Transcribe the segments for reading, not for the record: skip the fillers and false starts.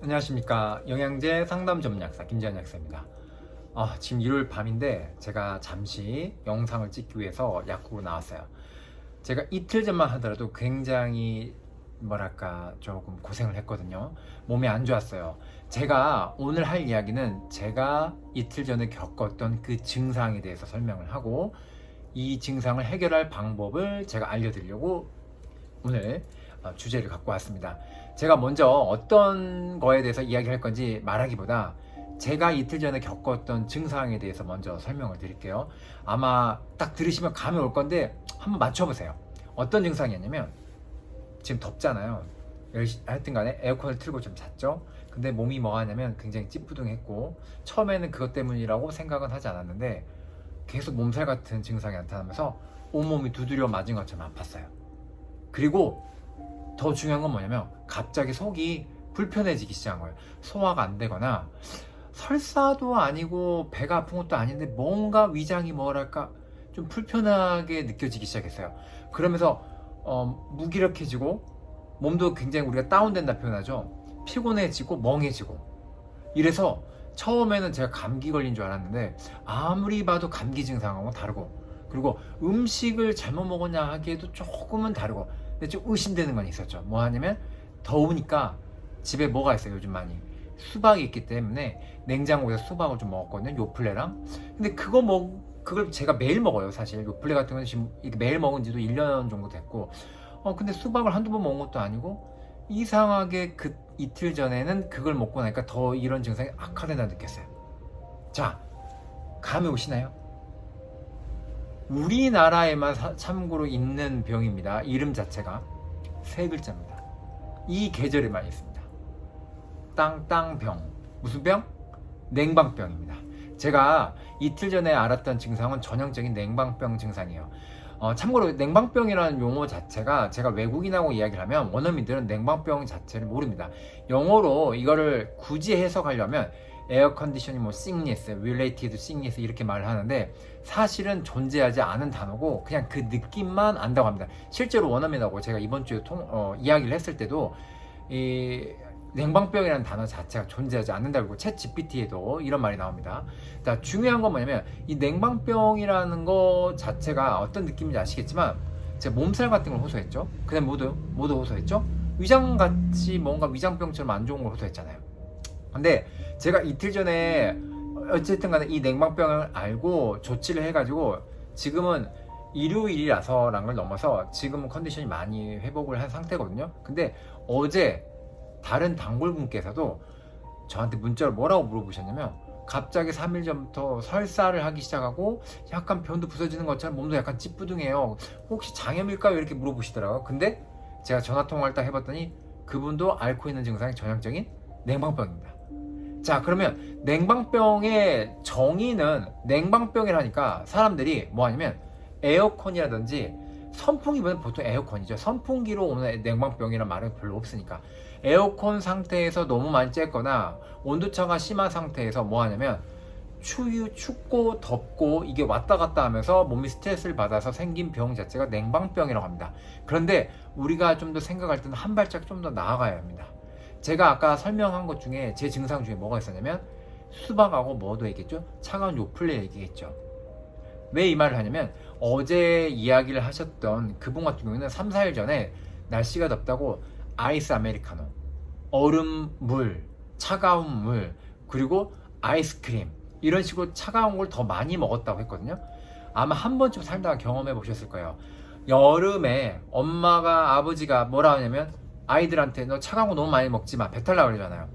안녕하십니까. 영양제 상담 전문 약사 김재현 약사입니다. 지금 일요일 밤인데 제가 잠시 영상을 찍기 위해서 약국으로 나왔어요. 제가 이틀 전만 하더라도 굉장히 조금 고생을 했거든요. 몸이 안 좋았어요. 제가 오늘 할 이야기는 제가 이틀 전에 겪었던 그 증상에 대해서 설명을 하고 이 증상을 해결할 방법을 제가 알려드리려고 오늘 주제를 갖고 왔습니다. 제가 먼저 어떤 거에 대해서 이야기할 건지 말하기보다 제가 이틀 전에 겪었던 증상에 대해서 먼저 설명을 드릴게요. 아마 딱 들으시면 감이 올 건데 한번 맞춰보세요. 어떤 증상이었냐면, 지금 덥잖아요. 하여튼 간에 에어컨을 틀고 좀 잤죠. 근데 몸이 뭐 하냐면 굉장히 찌뿌둥했고, 처음에는 그것 때문이라고 생각은 하지 않았는데 계속 몸살 같은 증상이 나타나면서 온몸이 두드려 맞은 것처럼 아팠어요. 그리고 더 중요한 건 뭐냐면 갑자기 속이 불편해지기 시작한 거예요. 소화가 안 되거나, 설사도 아니고 배가 아픈 것도 아닌데 뭔가 위장이 좀 불편하게 느껴지기 시작했어요. 그러면서 무기력해지고, 몸도 굉장히 우리가 다운된다 표현하죠. 피곤해지고 멍해지고. 이래서 처음에는 제가 감기 걸린 줄 알았는데 아무리 봐도 감기 증상하고 다르고, 그리고 음식을 잘못 먹었냐 하기에도 조금은 다르고, 근데 좀 의심되는 건 있었죠. 뭐 하냐면, 더우니까 집에 뭐가 있어요 요즘 많이? 수박이 있기 때문에 냉장고에서 수박을 좀 먹었거든요, 요플레랑. 근데 그걸 제가 매일 먹어요. 사실 요플레 같은 건 지금 매일 먹은 지도 1년 정도 됐고, 근데 수박을 한두 번 먹은 것도 아니고, 이상하게 그 이틀 전에는 그걸 먹고 나니까 더 이런 증상이 악화된다 느꼈어요. 자, 감이 오시나요? 우리나라에만 참고로 있는 병입니다. 이름 자체가 세 글자입니다. 이 계절에만 있습니다. 땅땅병. 무슨 병? 냉방병입니다. 제가 이틀 전에 알았던 증상은 전형적인 냉방병 증상이에요. 참고로 냉방병이라는 용어 자체가, 제가 외국인하고 이야기를 하면 원어민들은 냉방병 자체를 모릅니다. 영어로 이거를 굳이 해석하려면 에어 컨디셔닝 sickness, related sickness 이렇게 말을 하는데, 사실은 존재하지 않은 단어고 그냥 그 느낌만 안다고 합니다. 실제로 원어민하고 제가 이번 주에 이야기를 했을 때도 이 냉방병이라는 단어 자체가 존재하지 않는다고, 챗 GPT에도 이런 말이 나옵니다. 자, 중요한 건 뭐냐면, 이 냉방병이라는 거 자체가 어떤 느낌인지 아시겠지만, 제가 몸살 같은 걸 호소했죠. 그다음 모두 호소했죠. 위장같이 뭔가 위장병처럼 안 좋은 걸 호소했잖아요. 근데 제가 이틀 전에 어쨌든 간에 이 냉방병을 알고 조치를 해가지고 지금은 일요일이라서라는 걸 넘어서 지금은 컨디션이 많이 회복을 한 상태거든요. 근데 어제 다른 단골분께서도 저한테 문자로 뭐라고 물어보셨냐면, 갑자기 3일 전부터 설사를 하기 시작하고 약간 변도 부서지는 것처럼 몸도 약간 찌뿌둥해요. 혹시 장염일까요? 이렇게 물어보시더라고요. 근데 제가 전화통화를 딱 해봤더니 그분도 앓고 있는 증상이 전형적인 냉방병입니다. 자, 그러면 냉방병의 정의는, 냉방병이라니까 사람들이 뭐 하냐면 에어컨이라든지 선풍기보다는 보통 에어컨이죠. 선풍기로 오는 냉방병이란 말은 별로 없으니까. 에어컨 상태에서 너무 많이 쬐거나 온도차가 심한 상태에서 뭐 하냐면, 춥고 덥고 이게 왔다 갔다 하면서 몸이 스트레스를 받아서 생긴 병 자체가 냉방병이라고 합니다. 그런데 우리가 좀 더 생각할 때는 한 발짝 좀 더 나아가야 합니다. 제가 아까 설명한 것 중에 제 증상 중에 뭐가 있었냐면, 수박하고 뭐도 얘기했죠? 차가운 요플레 얘기했죠. 왜 이 말을 하냐면, 어제 이야기를 하셨던 그분 같은 경우에는 3, 4일 전에 날씨가 덥다고 아이스 아메리카노, 얼음 물, 차가운 물, 그리고 아이스크림, 이런 식으로 차가운 걸 더 많이 먹었다고 했거든요. 아마 한 번쯤 살다가 경험해 보셨을 거예요. 여름에 엄마가, 아버지가 뭐라 하냐면, 아이들한테 너 차가운 거 너무 많이 먹지 마, 배탈 나 그러잖아요.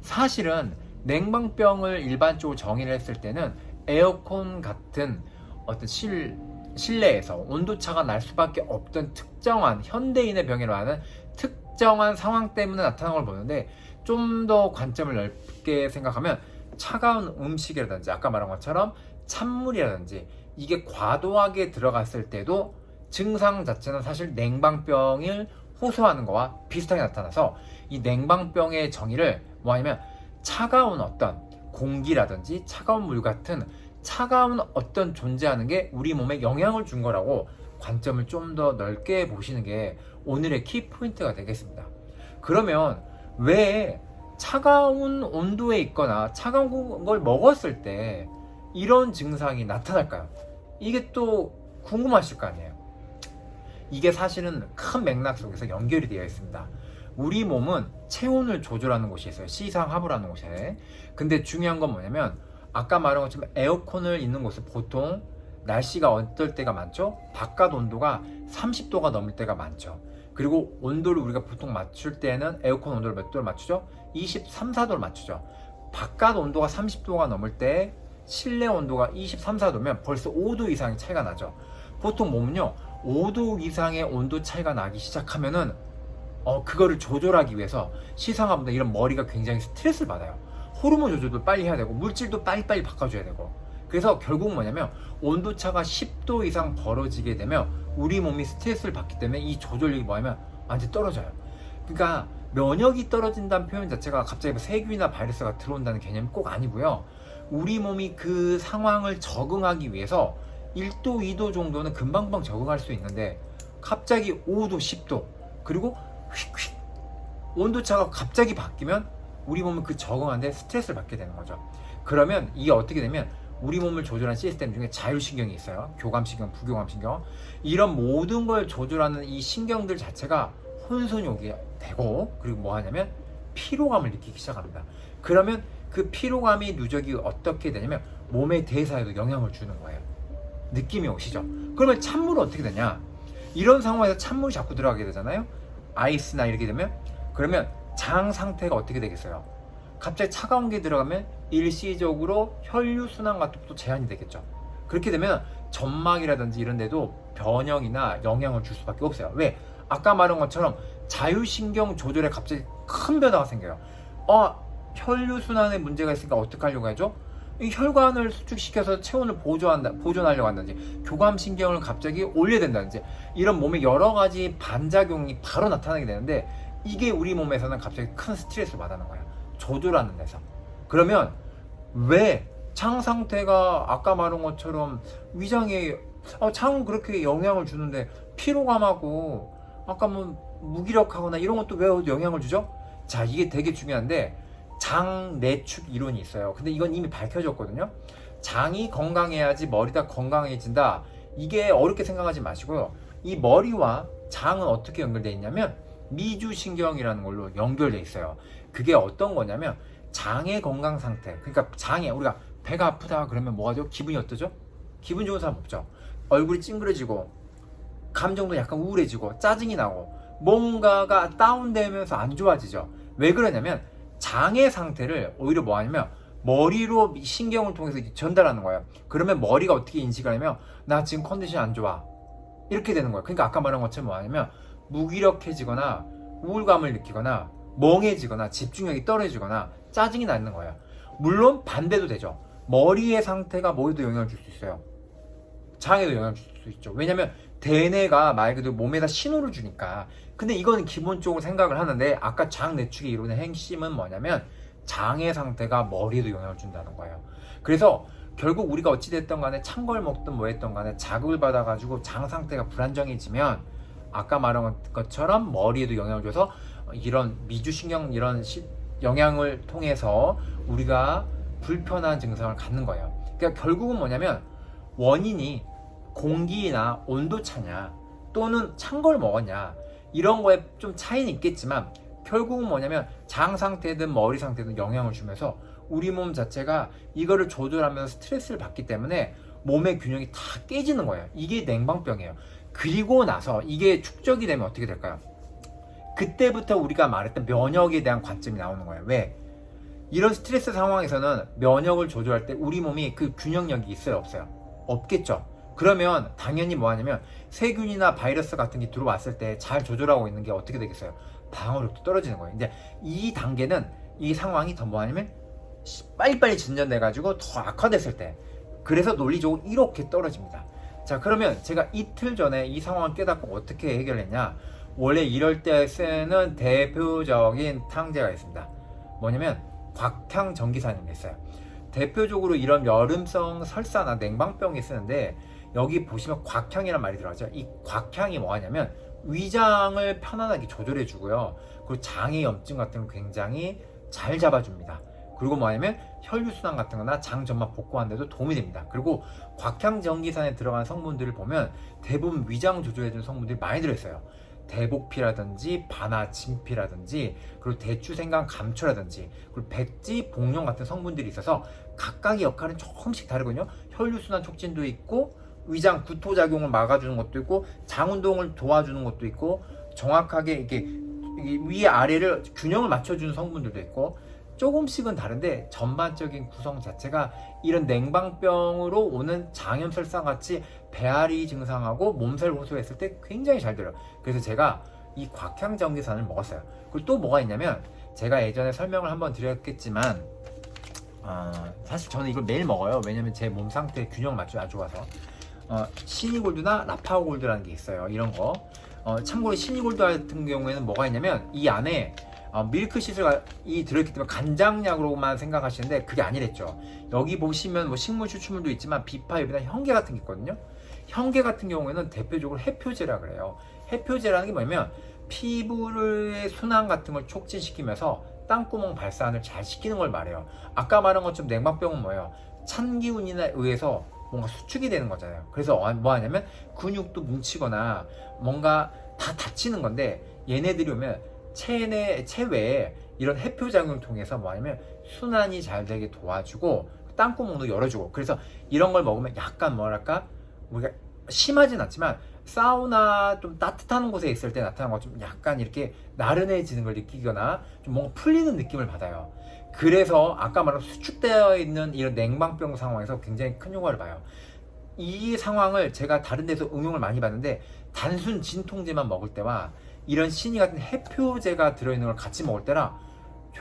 사실은 냉방병을 일반적으로 정의를 했을 때는 에어컨 같은 어떤 실내에서 온도차가 날 수밖에 없던 특정한 현대인의 병이라고 하는 특정한 상황 때문에 나타난 걸 보는데, 좀 더 관점을 넓게 생각하면 차가운 음식이라든지 아까 말한 것처럼 찬물이라든지 이게 과도하게 들어갔을 때도 증상 자체는 사실 냉방병을 호소하는 거와 비슷하게 나타나서, 이 냉방병의 정의를 뭐냐면, 차가운 어떤 공기라든지 차가운 물 같은 차가운 어떤 존재하는 게 우리 몸에 영향을 준 거라고 관점을 좀 더 넓게 보시는 게 오늘의 키포인트가 되겠습니다. 그러면 왜 차가운 온도에 있거나 차가운 걸 먹었을 때 이런 증상이 나타날까요? 이게 또 궁금하실 거 아니에요. 이게 사실은 큰 맥락 속에서 연결이 되어 있습니다. 우리 몸은 체온을 조절하는 곳이 있어요. 시상하부라는 곳에. 근데 중요한 건 뭐냐면 아까 말한 것처럼 에어컨을 있는 곳은 보통 날씨가 어떨 때가 많죠? 바깥 온도가 30도가 넘을 때가 많죠. 그리고 온도를 우리가 보통 맞출 때는 에어컨 온도를 몇 도를 맞추죠? 23, 4도를 맞추죠. 바깥 온도가 30도가 넘을 때 실내 온도가 23, 4도면 벌써 5도 이상의 차이가 나죠. 보통 몸은요 5도 이상의 온도 차이가 나기 시작하면은 그거를 조절하기 위해서 시상하보다 이런 머리가 굉장히 스트레스를 받아요. 호르몬 조절도 빨리 해야 되고 물질도 빨리빨리 바꿔줘야 되고. 그래서 결국 뭐냐면 온도차가 10도 이상 벌어지게 되면 우리 몸이 스트레스를 받기 때문에 이 조절력이 뭐냐면 완전히 떨어져요. 그러니까 면역이 떨어진다는 표현 자체가 갑자기 세균이나 바이러스가 들어온다는 개념이 꼭 아니고요. 우리 몸이 그 상황을 적응하기 위해서 1도, 2도 정도는 금방금방 적응할 수 있는데 갑자기 5도, 10도 그리고 휙휙 온도차가 갑자기 바뀌면 우리 몸은 그 적응하는데 스트레스를 받게 되는 거죠. 그러면 이게 어떻게 되면 우리 몸을 조절하는 시스템 중에 자율신경이 있어요. 교감신경, 부교감신경. 이런 모든 걸 조절하는 이 신경들 자체가 혼선이 오게 되고 그리고 뭐 하냐면 피로감을 느끼기 시작합니다. 그러면 그 피로감이 누적이 어떻게 되냐면 몸의 대사에도 영향을 주는 거예요. 느낌이 오시죠? 그러면 찬물은 어떻게 되냐? 이런 상황에서 찬물이 자꾸 들어가게 되잖아요. 아이스나 이렇게 되면 그러면 장 상태가 어떻게 되겠어요? 갑자기 차가운 게 들어가면 일시적으로 혈류순환 같은 것도 제한이 되겠죠. 그렇게 되면 점막이라든지 이런 데도 변형이나 영향을 줄 수밖에 없어요. 왜? 아까 말한 것처럼 자율신경 조절에 갑자기 큰 변화가 생겨요. 혈류순환에 문제가 있으니까 어떻게 하려고 하죠? 이 혈관을 수축시켜서 체온을 보존하려고 한다든지 교감신경을 갑자기 올려야 된다든지 이런 몸의 여러 가지 반작용이 바로 나타나게 되는데 이게 우리 몸에서는 갑자기 큰 스트레스를 받는 거예요. 조절하는 데서. 그러면 왜 창 상태가 아까 말한 것처럼 위장에 창은 그렇게 영향을 주는데 피로감하고 아까 뭐 무기력하거나 이런 것도 왜 영향을 주죠? 자, 이게 되게 중요한데 장 내축 이론이 있어요. 근데 이건 이미 밝혀졌거든요. 장이 건강해야지 머리가 건강해진다. 이게 어렵게 생각하지 마시고요. 이 머리와 장은 어떻게 연결되어 있냐면 미주신경이라는 걸로 연결되어 있어요. 그게 어떤 거냐면 장의 건강 상태. 그러니까 장에 우리가 배가 아프다 그러면 뭐하죠? 기분이 어떠죠? 기분 좋은 사람 없죠. 얼굴이 찡그러지고 감정도 약간 우울해지고 짜증이 나고 뭔가가 다운되면서 안 좋아지죠. 왜 그러냐면 장의 상태를 오히려 뭐 하냐면 머리로 신경을 통해서 전달하는 거예요. 그러면 머리가 어떻게 인식을 하냐면 나 지금 컨디션이 안 좋아 이렇게 되는 거예요. 그러니까 아까 말한 것처럼 뭐 하냐면 무기력해지거나 우울감을 느끼거나 멍해지거나 집중력이 떨어지거나 짜증이 나는 거예요. 물론 반대도 되죠. 머리의 상태가 머리도 영향을 줄 수 있어요. 장에도 영향을 줄 수 있죠. 왜냐면 대뇌가 말 그대로 몸에다 신호를 주니까. 근데 이거는 기본적으로 생각을 하는데 아까 장 내축의 이론의 핵심은 뭐냐면 장의 상태가 머리에도 영향을 준다는 거예요. 그래서 결국 우리가 어찌됐든 간에 찬 걸 먹든 뭐 했든 간에 자극을 받아가지고 장 상태가 불안정해지면 아까 말한 것처럼 머리에도 영향을 줘서 이런 미주신경 이런 영향을 통해서 우리가 불편한 증상을 갖는 거예요. 그러니까 결국은 뭐냐면 원인이 공기나 온도차냐 또는 찬 걸 먹었냐 이런 거에 좀 차이는 있겠지만 결국은 뭐냐면 장 상태든 머리 상태든 영향을 주면서 우리 몸 자체가 이거를 조절하면서 스트레스를 받기 때문에 몸의 균형이 다 깨지는 거예요. 이게 냉방병이에요. 그리고 나서 이게 축적이 되면 어떻게 될까요? 그때부터 우리가 말했던 면역에 대한 관점이 나오는 거예요. 왜? 이런 스트레스 상황에서는 면역을 조절할 때 우리 몸이 그 균형력이 있어요? 없어요? 없겠죠. 그러면 당연히 뭐 하냐면 세균이나 바이러스 같은 게 들어왔을 때 잘 조절하고 있는 게 어떻게 되겠어요? 방어력도 떨어지는 거예요. 이제 이 단계는 이 상황이 더 뭐 하냐면 빨리빨리 진전돼 가지고 더 악화됐을 때 그래서 논리적으로 이렇게 떨어집니다. 자, 그러면 제가 이틀 전에 이 상황을 깨닫고 어떻게 해결했냐? 원래 이럴 때 쓰는 대표적인 탕제가 있습니다. 뭐냐면 곽향전기산이 있어요. 대표적으로 이런 여름성 설사나 냉방병이 쓰는데 여기 보시면 곽향이란 말이 들어가죠. 이 곽향이 뭐하냐면 위장을 편안하게 조절해 주고요. 그리고 장의 염증 같은 건 굉장히 잘 잡아줍니다. 그리고 뭐냐면 혈류순환 같은 거나 장 점막 복구하는 데도 도움이 됩니다. 그리고 곽향전기산에 들어간 성분들을 보면 대부분 위장 조절해주는 성분들이 많이 들어있어요. 대복피라든지 바나진피라든지 그리고 대추생강 감초라든지 그리고 백지, 복룡 같은 성분들이 있어서 각각의 역할은 조금씩 다르거든요. 혈류순환 촉진도 있고 위장 구토작용을 막아주는 것도 있고 장운동을 도와주는 것도 있고 정확하게 이렇게 위아래를 균형을 맞춰주는 성분들도 있고 조금씩은 다른데 전반적인 구성 자체가 이런 냉방병으로 오는 장염설상 같이 배앓이 증상하고 몸살 호소했을 때 굉장히 잘 들어요. 그래서 제가 이 곽향전기산을 먹었어요. 그리고 또 뭐가 있냐면 제가 예전에 설명을 한번 드렸겠지만 사실 저는 이걸 매일 먹어요. 왜냐면 제 몸 상태 균형 맞춰 아주 좋아서 시니골드나 라파오골드라는 게 있어요. 이런 거 참고로 시니골드 같은 경우에는 뭐가 있냐면 이 안에 밀크시슬이 들어있기 때문에 간장약으로만 생각하시는데 그게 아니랬죠. 여기 보시면 뭐 식물 추출물도 있지만 비파엽이나 현계 같은 게 있거든요. 현계 같은 경우에는 대표적으로 해표제라 그래요. 해표제라는 게 뭐냐면 피부의 순환 같은 걸 촉진시키면서 땅구멍 발산을 잘 시키는 걸 말해요. 아까 말한 것처럼 냉방병은 뭐예요? 찬 기운에 의해서 뭔가 수축이 되는 거잖아요. 그래서 뭐 하냐면 근육도 뭉치거나 뭔가 다 다치는 건데 얘네들이 오면 체외에 이런 해표작용을 통해서 뭐 하냐면 순환이 잘 되게 도와주고 땅구멍도 열어주고 그래서 이런 걸 먹으면 약간 뭐랄까 우리가 심하진 않지만 사우나 좀 따뜻한 곳에 있을 때 나타나는 것좀 약간 이렇게 나른해지는 걸 느끼거나 좀 뭔가 풀리는 느낌을 받아요. 그래서 아까 말한 수축되어 있는 이런 냉방병 상황에서 굉장히 큰 효과를 봐요. 이 상황을 제가 다른 데서 응용을 많이 봤는데 단순 진통제만 먹을 때와 이런 시니 같은 해표제가 들어있는 걸 같이 먹을 때랑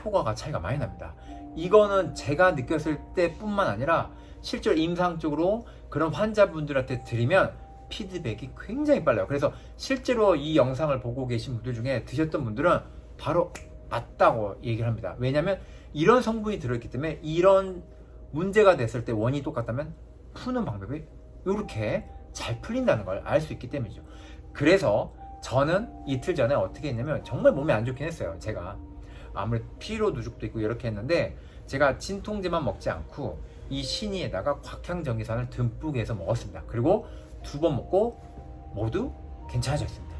효과가 차이가 많이 납니다. 이거는 제가 느꼈을 때뿐만 아니라 실제로 임상적으로 그런 환자분들한테 드리면 피드백이 굉장히 빨라요. 그래서 실제로 이 영상을 보고 계신 분들 중에 드셨던 분들은 바로 맞다고 얘기를 합니다. 왜냐하면 이런 성분이 들어있기 때문에 이런 문제가 됐을 때 원인이 똑같다면 푸는 방법이 이렇게 잘 풀린다는 걸 알 수 있기 때문이죠. 그래서 저는 이틀 전에 어떻게 했냐면 정말 몸이 안 좋긴 했어요. 제가 아무래도 피로 누적도 있고 이렇게 했는데 제가 진통제만 먹지 않고 이 시니에다가 곽향전기산을 듬뿍 해서 먹었습니다. 그리고 2번 먹고 모두 괜찮아졌습니다.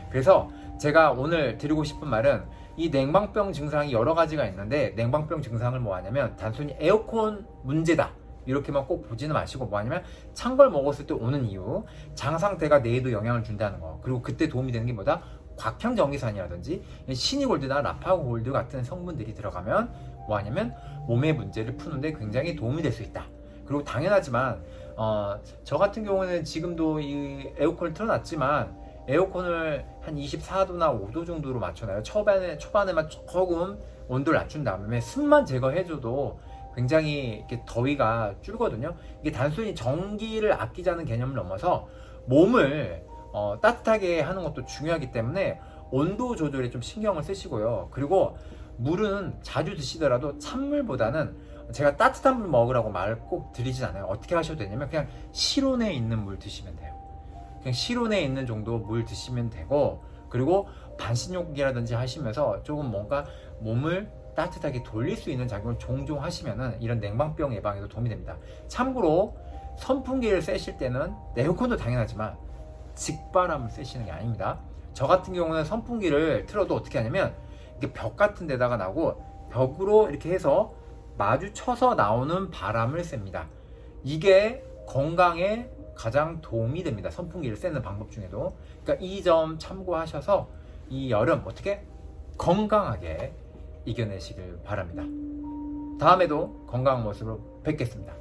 그래서 제가 오늘 드리고 싶은 말은 이 냉방병 증상이 여러 가지가 있는데 냉방병 증상을 뭐 하냐면 단순히 에어컨 문제다 이렇게만 꼭 보지는 마시고 뭐 하냐면 찬 걸 먹었을 때 오는 이유 장 상태가 뇌에도 영향을 준다는 거 그리고 그때 도움이 되는 게 뭐다? 곽향전기산이라든지 시니골드나 라파골드 같은 성분들이 들어가면 뭐 하냐면 몸의 문제를 푸는데 굉장히 도움이 될 수 있다. 그리고 당연하지만 저 같은 경우는 지금도 이 에어컨을 틀어놨지만 에어컨을 한 24도나 5도 정도로 맞춰놔요. 초반에만 조금 온도를 낮춘 다음에 습만 제거해줘도 굉장히 이렇게 더위가 줄거든요. 이게 단순히 전기를 아끼자는 개념을 넘어서 몸을 따뜻하게 하는 것도 중요하기 때문에 온도 조절에 좀 신경을 쓰시고요. 그리고 물은 자주 드시더라도 찬물보다는 제가 따뜻한 물 먹으라고 말 꼭 드리진 않아요. 어떻게 하셔도 되냐면 그냥 실온에 있는 물 드시면 돼요. 그냥 실온에 있는 정도 물 드시면 되고 그리고 반신욕이라든지 하시면서 조금 뭔가 몸을 따뜻하게 돌릴 수 있는 작용을 종종 하시면은 이런 냉방병 예방에도 도움이 됩니다. 참고로 선풍기를 쐬실 때는 에어컨도 당연하지만 직바람을 쐬시는 게 아닙니다. 저 같은 경우는 선풍기를 틀어도 어떻게 하냐면 이렇게 벽 같은 데다가 나고 벽으로 이렇게 해서 마주쳐서 나오는 바람을 쐵니다. 이게 건강에 가장 도움이 됩니다. 선풍기를 쐬는 방법 중에도. 그러니까 이 점 참고하셔서 이 여름 어떻게 건강하게 이겨내시길 바랍니다. 다음에도 건강한 모습으로 뵙겠습니다.